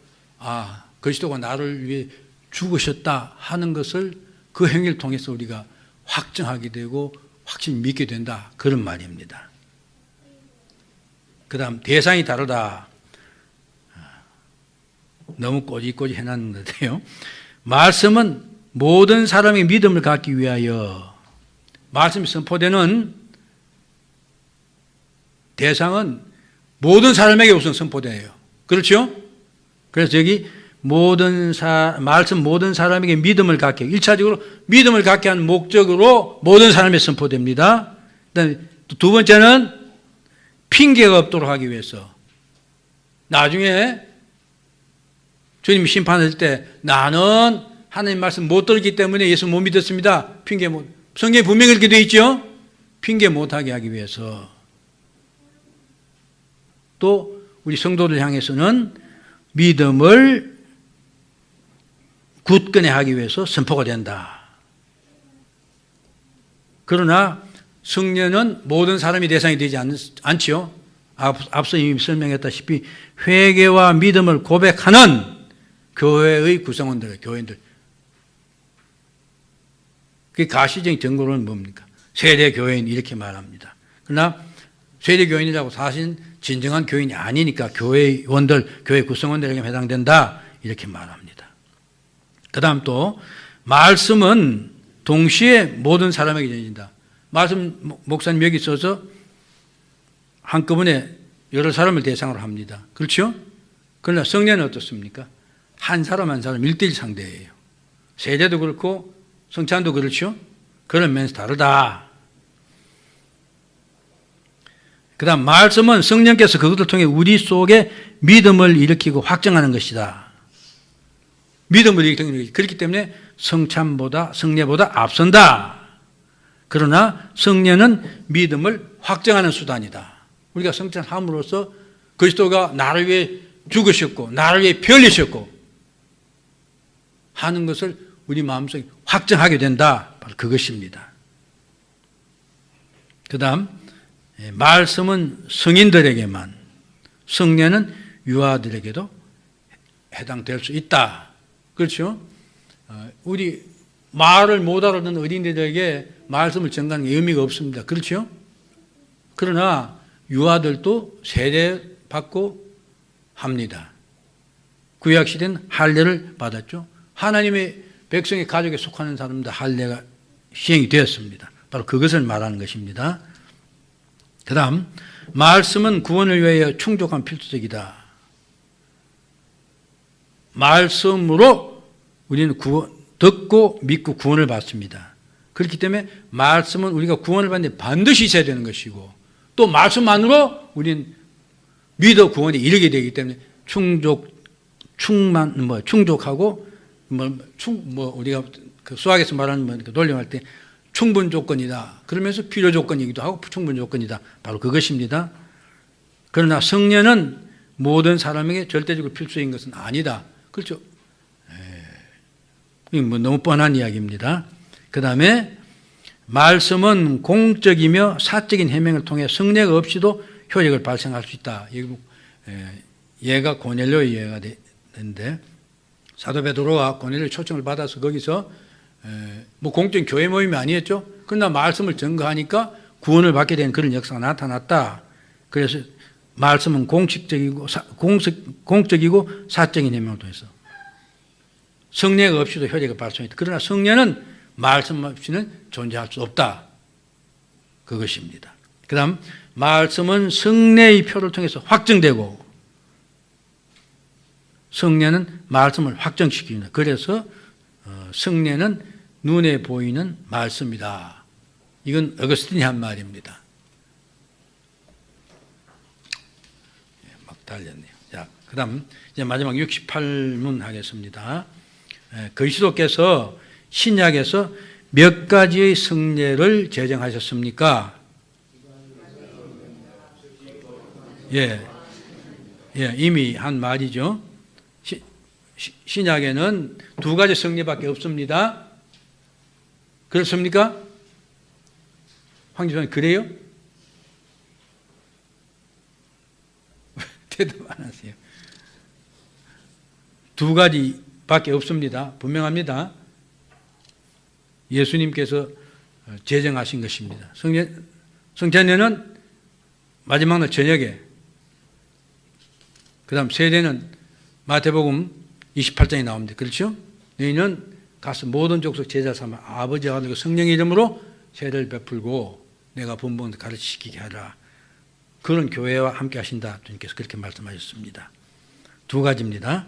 그리스도가 나를 위해 죽으셨다 하는 것을 그 행위를 통해서 우리가 확정하게 되고 확실히 믿게 된다. 그런 말입니다. 그 다음 대상이 다르다. 너무 꼬집꼬집 해놨는데요. 말씀은 모든 사람의 믿음을 갖기 위하여 말씀이 선포되는 대상은 모든 사람에게 우선 선포돼요. 그렇죠? 그래서 여기 말씀 모든 사람에게 믿음을 갖게 1차적으로 믿음을 갖게 하는 목적으로 모든 사람에 선포됩니다. 그다음에 두 번째는 핑계가 없도록 하기 위해서 나중에 주님 심판할 때 나는 하나님 말씀 못 들었기 때문에 예수 못 믿었습니다. 성경에 분명히 그렇게 되어 있죠. 핑계 못하게 하기 위해서 또 우리 성도들 향해서는 믿음을 굳건히 하기 위해서 선포가 된다. 그러나 성령은 모든 사람이 대상이 되지 않지요. 앞서 이미 설명했다시피 회개와 믿음을 고백하는 교회의 구성원들, 교인들. 그 가시적인 정보는 뭡니까? 세대 교인 이렇게 말합니다. 그러나 세대 교인이라고 사실 진정한 교인이 아니니까 교회원들, 교회 구성원들에게 해당된다 이렇게 말합니다. 그 다음 또 말씀은 동시에 모든 사람에게 전해진다. 말씀 목사님 여기 써서 한꺼번에 여러 사람을 대상으로 합니다. 그렇죠? 그러나 성령은 어떻습니까? 한 사람 한 사람 1:1 상대예요. 세대도 그렇고 성찬도 그렇죠? 그런 면에서 다르다. 그 다음 말씀은 성령께서 그것을 통해 우리 속에 믿음을 일으키고 확정하는 것이다. 믿음을 일으키는 것이다. 그렇기 때문에 성찬보다 성례보다 앞선다. 그러나 성례는 믿음을 확정하는 수단이다. 우리가 성찬함으로써 그리스도가 나를 위해 죽으셨고 나를 위해 피 흘리셨고 하는 것을 우리 마음속에 확정하게 된다. 바로 그것입니다. 그 다음 말씀은 성인들에게만, 성례는 유아들에게도 해당될 수 있다. 그렇죠? 우리 말을 못 알아듣는 어린이들에게 말씀을 전가하는 게 의미가 없습니다. 그렇죠? 그러나 유아들도 세례받고 합니다. 구약시대는 할례를 받았죠. 하나님의 백성의 가족에 속하는 사람들 할례가 시행이 되었습니다. 바로 그것을 말하는 것입니다. 그 다음 말씀은 구원을 위하여 충족한 필수적이다. 말씀으로 우리는 듣고 믿고 구원을 받습니다. 그렇기 때문에 말씀은 우리가 구원을 받는데 반드시 있어야 되는 것이고 또 말씀만으로 우리는 믿어 구원에 이르게 되기 때문에 충족하고 우리가 그 수학에서 말하는 논리할 때 충분 조건이다. 그러면서 필요 조건이기도 하고 충분 조건이다. 바로 그것입니다. 그러나 성례는 모든 사람에게 절대적으로 필수인 것은 아니다. 그렇죠? 너무 뻔한 이야기입니다. 그 다음에 말씀은 공적이며 사적인 해명을 통해 성례가 없이도 효력을 발생할 수 있다. 얘가 고넬료의 예가 되는데 사도 베드로가 고넬료 초청을 받아서 거기서 공적인 교회 모임이 아니었죠. 그러나 말씀을 전가하니까 구원을 받게 된 그런 역사가 나타났다. 그래서 말씀은 공적이고 사적인 해명을 통해서 성례가 없이도 효력을 발생했다. 그러나 성례는 말씀 없이는 존재할 수 없다. 그것입니다. 그 다음 말씀은 성례의 표를 통해서 확정되고 성례는 말씀을 확정시킵니다. 그래서 성례는 눈에 보이는 말씀이다. 이건 어거스틴이 한 말입니다. 막 달렸네요. 자, 그 다음 이제 마지막 68문 하겠습니다. 그리스도께서 신약에서 몇 가지의 성례를 제정하셨습니까? 이미 한 말이죠. 신약에는 두 가지 성례밖에 없습니다. 그렇습니까? 황 집사님 그래요? 대답 안 하세요. 두 가지밖에 없습니다. 분명합니다. 예수님께서 제정하신 것입니다. 성찬례는 마지막 날 저녁에, 그 다음 세례는 마태복음 28장에 나옵니다. 그렇죠? 너희는 가서 모든 족속 제자 삼아 아버지와 아들 성령의 이름으로 세례를 베풀고 내가 본분 가르치게 하라. 그런 교회와 함께 하신다. 주님께서 그렇게 말씀하셨습니다. 두 가지입니다.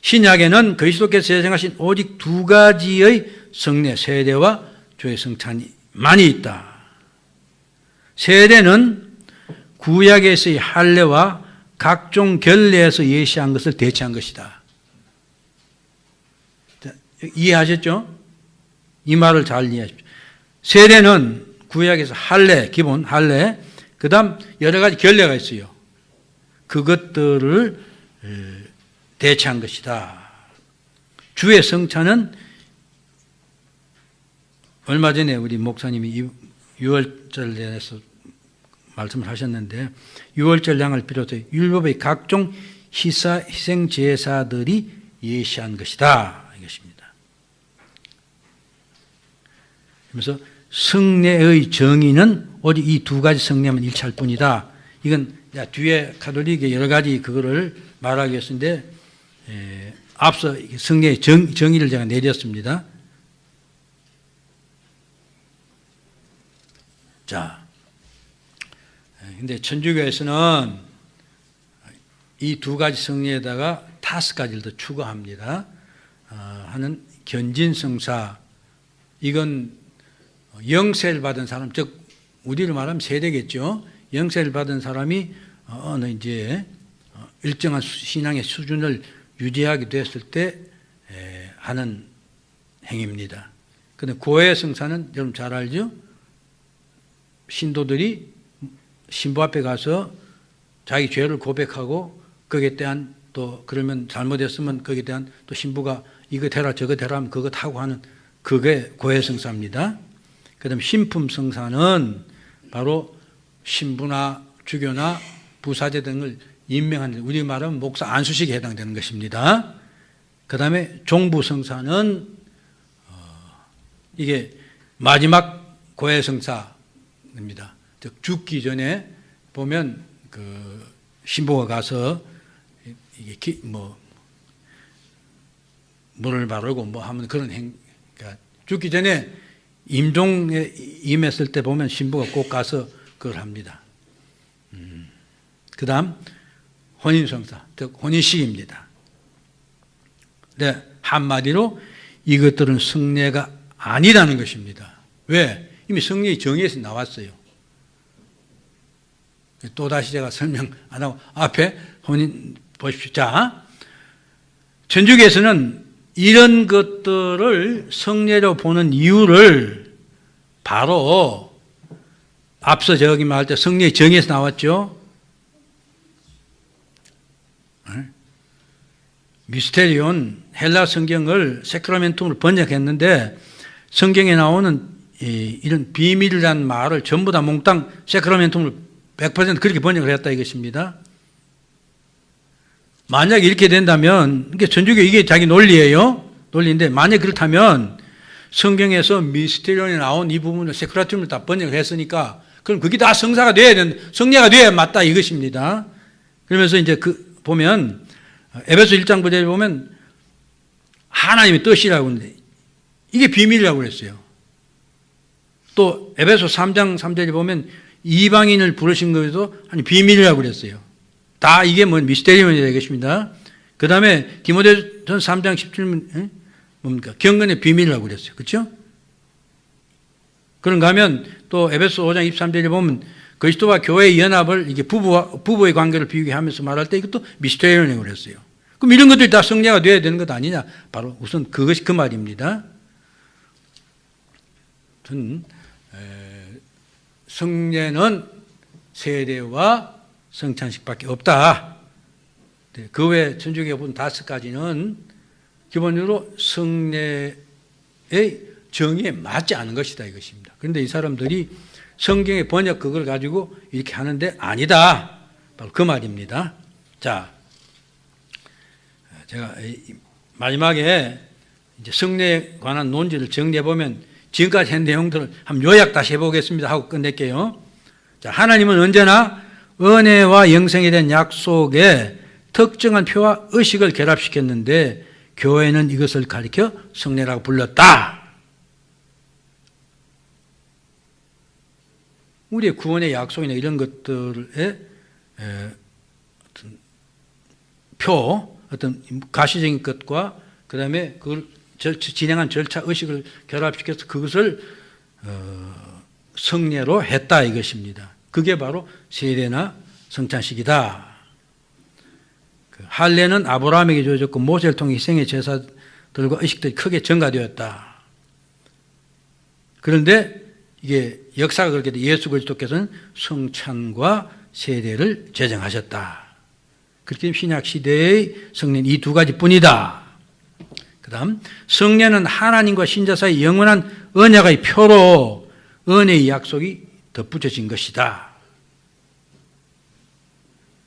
신약에는 그리스도께서 제정하신 오직 두 가지의 성례, 세례와 주의 성찬이 많이 있다. 세례는 구약에서의 할례와 각종 결례에서 예시한 것을 대체한 것이다. 이해하셨죠? 이 말을 잘 이해하십시오. 세례는 구약에서 할례, 기본 할례, 그 다음 여러 가지 결례가 있어요. 그것들을 대체한 것이다. 주의 성찬은 얼마 전에 우리 목사님이 6월절에서 말씀을 하셨는데 6월절 양을 비롯해 율법의 각종 희생 제사들이 예시한 것이다. 이것입니다. 그래서 성례의 정의는 오직 이 두 가지 성례만 일치할 뿐이다. 이건 뒤에 가톨릭의 여러 가지 그거를 말하기 위해서인데 앞서 성례의 정의를 제가 내렸습니다. 자, 근데 천주교에서는 이 두 가지 성례에다가 5가지를 더 추가합니다. 하는 견진성사, 이건 영세를 받은 사람, 즉 우리로 말하면 세례겠죠. 영세를 받은 사람이 이제 일정한 신앙의 수준을 유지하게 됐을 때 하는 행위입니다. 그런데 고해성사는 여러분 잘 알죠? 신도들이 신부 앞에 가서 자기 죄를 고백하고 거기에 대한 또 그러면 잘못했으면 거기에 대한 또 신부가 이거 되라 저거 되라 하면 그거 하고 하는 그게 고해성사입니다. 그 다음에 신품성사는 바로 신부나 주교나 부사제 등을 임명하는, 우리 말하면 목사 안수식에 해당되는 것입니다. 그 다음에 종부성사는 이게 마지막 고해성사입니다. 즉 죽기 전에 보면 그 신부가 가서 이게 물을 바르고 뭐 하면 그런 그러니까 죽기 전에 임종에 임했을 때 보면 신부가 꼭 가서 그걸 합니다. 그 다음 혼인성사, 즉 혼인식입니다. 네, 한마디로 이것들은 성례가 아니라는 것입니다. 왜? 이미 성례의 정의에서 나왔어요. 또다시 제가 설명 안 하고 앞에 혼인 보십시오. 자, 천주교에서는 이런 것들을 성례로 보는 이유를 바로 앞서 저기 말할 때 성례의 정의에서 나왔죠. 미스테리온 헬라 성경을 세크라멘툼으로 번역했는데 성경에 나오는 이런 비밀이라는 말을 전부 다 몽땅 세크라멘툼으로 100% 그렇게 번역을 했다 이것입니다. 만약에 이렇게 된다면, 이게 전주교 이게 자기 논리예요. 논리인데, 만약에 그렇다면 성경에서 미스테리온에 나온 이 부분을 세크라툼을 다 번역을 했으니까, 그럼 그게 다 성사가 돼야 성례가 돼야 맞다 이것입니다. 그러면서 이제 보면, 에베소 1장 9절에 보면, 하나님의 뜻이라고 하는데, 이게 비밀이라고 그랬어요. 또, 에베소 3장 3절에 보면, 이방인을 부르신 것도 아니 비밀이라고 그랬어요. 다 이게 미스테리온이 되겠습니다. 그 다음에 디모데전 3장 17절 뭡니까? 경건의 비밀이라고 그랬어요. 그렇죠? 그런가 하면 또 에베소 5장 23절에 보면 그리스도와 교회의 연합을 이게 부부의 관계를 비유하게 하면서 말할 때 이것도 미스테리온이라고 그랬어요. 그럼 이런 것들이 다 성례가 되어야 되는 것 아니냐? 바로 우선 그것이 그 말입니다. 성례는 세례와 성찬식밖에 없다. 그 외 천주교에 보면 5가지는 기본적으로 성례의 정의에 맞지 않은 것이다 이것입니다. 그런데 이 사람들이 성경의 번역 그걸 가지고 이렇게 하는데 아니다. 바로 그 말입니다. 자, 제가 마지막에 이제 성례에 관한 논지를 정리해 보면 지금까지 한 내용들을 한번 요약 다시 해보겠습니다 하고 끝낼게요. 자, 하나님은 언제나 은혜와 영생에 대한 약속에 특정한 표와 의식을 결합시켰는데 교회는 이것을 가리켜 성례라고 불렀다. 우리의 구원의 약속이나 이런 것들의 어떤 표, 어떤 가시적인 것과 그 다음에 그걸 진행한 절차, 의식을 결합시켜서 그것을 성례로 했다 이것입니다. 그게 바로 세례나 성찬식이다. 할례는 아브라함에게 주어졌고 모세를 통해 희생의 제사들과 의식들이 크게 증가되었다. 그런데 이게 역사가 그렇게 돼 예수 그리스도께서는 성찬과 세례를 제정하셨다. 그렇게 신약 시대의 성례는 이 2가지뿐이다. 그 다음 성례는 하나님과 신자 사이 영원한 언약의 표로 은혜의 약속이 덧붙여진 것이다.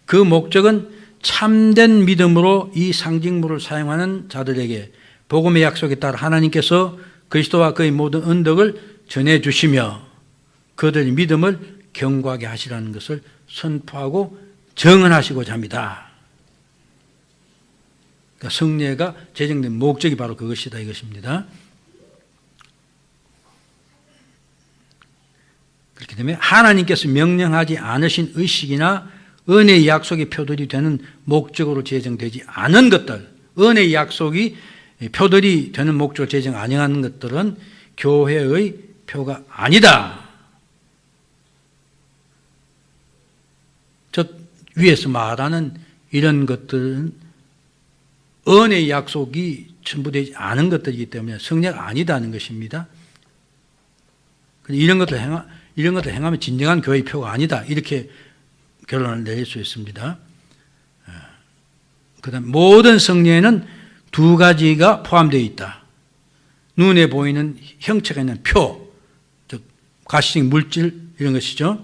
그 목적은 참된 믿음으로 이 상징물을 사용하는 자들에게 복음의 약속에 따라 하나님께서 그리스도와 그의 모든 언덕을 전해주시며 그들의 믿음을 견고하게 하시라는 것을 선포하고 정언하시고자 합니다. 그러니까 성례가 제정된 목적이 바로 그것이다 이것입니다. 그렇기 때문에 하나님께서 명령하지 않으신 의식이나 은혜의 약속의 표들이 되는 목적으로 제정되지 않은 것들, 은혜의 약속이 표들이 되는 목적으로 제정 안 하는 것들은 교회의 표가 아니다. 저 위에서 말하는 이런 것들은 은혜의 약속이 첨부되지 않은 것들이기 때문에 성례가 아니다는 것입니다. 이런 것들 행하면 진정한 교회의 표가 아니다. 이렇게 결론을 내릴 수 있습니다. 그 다음 모든 성례에는 2가지가 포함되어 있다. 눈에 보이는 형체가 있는 표, 즉 가시적 물질 이런 것이죠.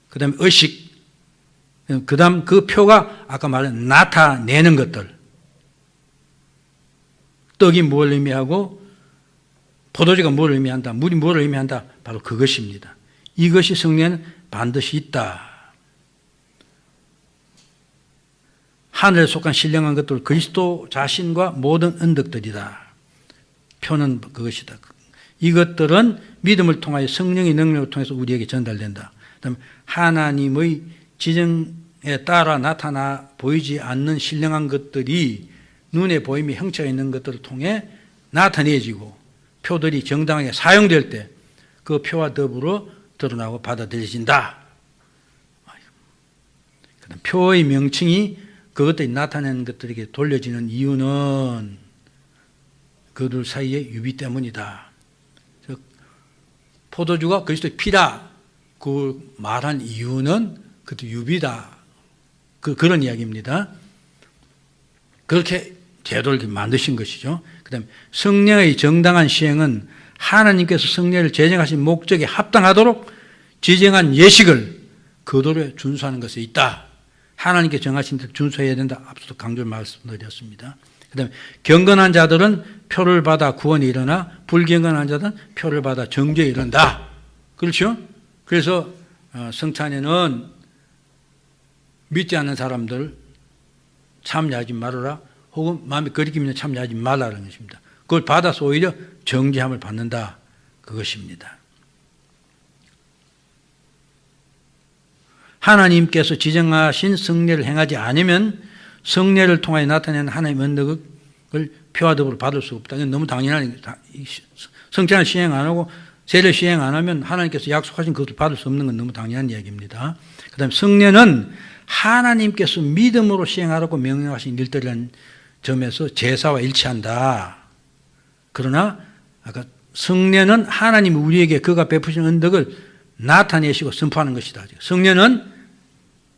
그 다음에 의식, 그 다음 그 표가 아까 말한 나타내는 것들. 떡이 뭘 의미하고 포도주가 뭘 의미한다, 물이 뭘 의미한다, 바로 그것입니다. 이것이 성례는 반드시 있다. 하늘에 속한 신령한 것들 그리스도 자신과 모든 언덕들이다. 표는 그것이다. 이것들은 믿음을 통하여 성령의 능력을 통해서 우리에게 전달된다. 그다음에 하나님의 지정에 따라 나타나 보이지 않는 신령한 것들이 눈에 보임이 형체가 있는 것들을 통해 나타내지고 표들이 정당하게 사용될 때 그 표와 더불어 드러나고 받아들여진다. 그다음 표의 명칭이 그것들이 나타내는 것들에게 돌려지는 이유는 그들 사이의 유비 때문이다. 즉 포도주가 그리스도의 피다. 그 말한 이유는 그것도 유비다. 그런 이야기입니다. 그렇게 제도를 만드신 것이죠. 그 다음에 성령의 정당한 시행은 하나님께서 성례를 제정하신 목적에 합당하도록 지정한 예식을 그대로 준수하는 것에 있다. 하나님께 정하신 대로 준수해야 된다. 앞서도 강조를 말씀드렸습니다. 그 다음에 경건한 자들은 표를 받아 구원이 일어나 불경건한 자들은 표를 받아 정죄에 이른다. 그렇죠? 그래서 성찬에는 믿지 않는 사람들 참여하지 말아라. 혹은 마음에 거리낌이면 참여하지 말라는 것입니다. 그걸 받아서 오히려 정죄함을 받는다. 그것입니다. 하나님께서 지정하신 성례를 행하지 않으면 성례를 통하여 나타내는 하나님의 언덕을 피와 더불어 받을 수 없다. 이건 너무 당연한, 성찬을 시행 안 하고 세례 시행 안 하면 하나님께서 약속하신 그것을 받을 수 없는 건 너무 당연한 이야기입니다. 그 다음에 성례는 하나님께서 믿음으로 시행하라고 명령하신 일들이라는 점에서 제사와 일치한다. 그러나 아까 성례는 하나님이 우리에게 그가 베푸신 은덕을 나타내시고 선포하는 것이다. 성례는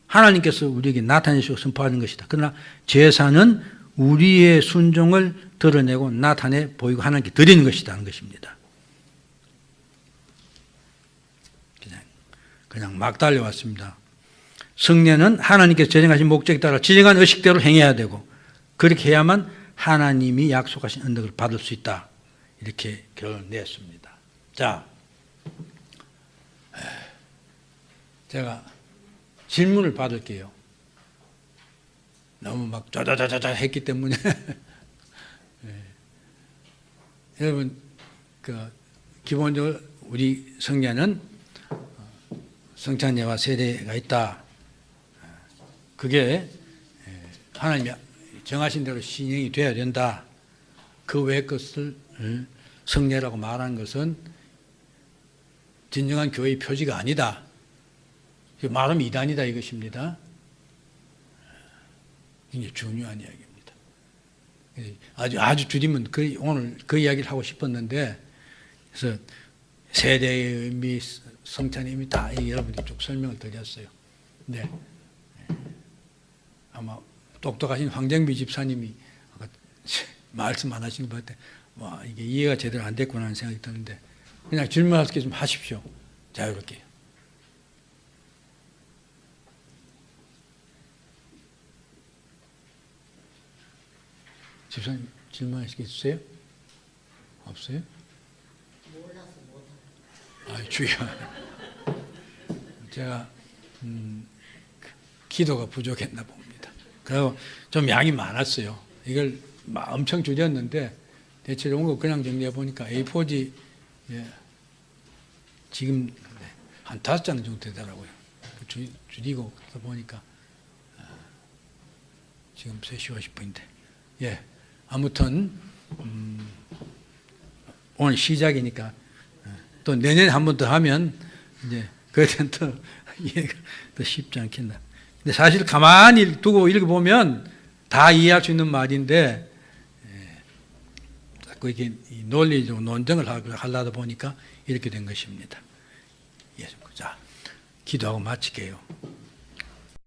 하나님께서 우리에게 나타내시고 선포하는 것이다. 그러나 제사는 우리의 순종을 드러내고 나타내 보이고 하나님께 드리는 것이다 하는 것입니다. 그냥 막 달려왔습니다. 성례는 하나님께서 제정하신 목적에 따라 지정한 의식대로 행해야 되고 그렇게 해야만 하나님이 약속하신 은덕을 받을 수 있다. 이렇게 결론을 냈습니다. 자, 제가 질문을 받을게요. 너무 막 짜자자자자 했기 때문에 여러분 기본적으로 우리 성례는 성찬례와 세례가 있다. 그게 하나님이 정하신 대로 시행이 되어야 된다. 그 외의 것을 성례라고 말하는 것은 진정한 교회의 표지가 아니다. 말하면 이단이다 이것입니다. 굉장히 중요한 이야기입니다. 아주 줄이면 오늘 그 이야기를 하고 싶었는데 그래서 세대의 의미, 성찬의 의미 다 여러분께 쭉 설명을 드렸어요. 네. 아마 똑똑하신 황정비 집사님이 아까 말씀 안 하신 것 같아. 와, 이게 이해가 제대로 안 됐구나 하는 생각이 드는데 그냥 질문할 수 있게 좀 하십시오. 자유롭게. 집사님 질문하실 게 있으세요? 없어요? 주여. 제가 기도가 부족했나 봅니다. 그리고 좀 양이 많았어요. 이걸 엄청 줄였는데 대체적으로 그냥 정리해 보니까 A4지 지금 한 5장 정도 되더라고요. 줄이고 보니까 지금 3시 50분인데 아무튼 오늘 시작이니까 또 내년에 한 번 더 하면 이제 그때는 또 이해가 더 쉽지 않겠나. 근데 사실 가만히 두고 읽어보면 다 이해할 수 있는 말인데 자꾸 이렇게 논리적으로 논쟁을 하려다 보니까 이렇게 된 것입니다. 자, 기도하고 마칠게요.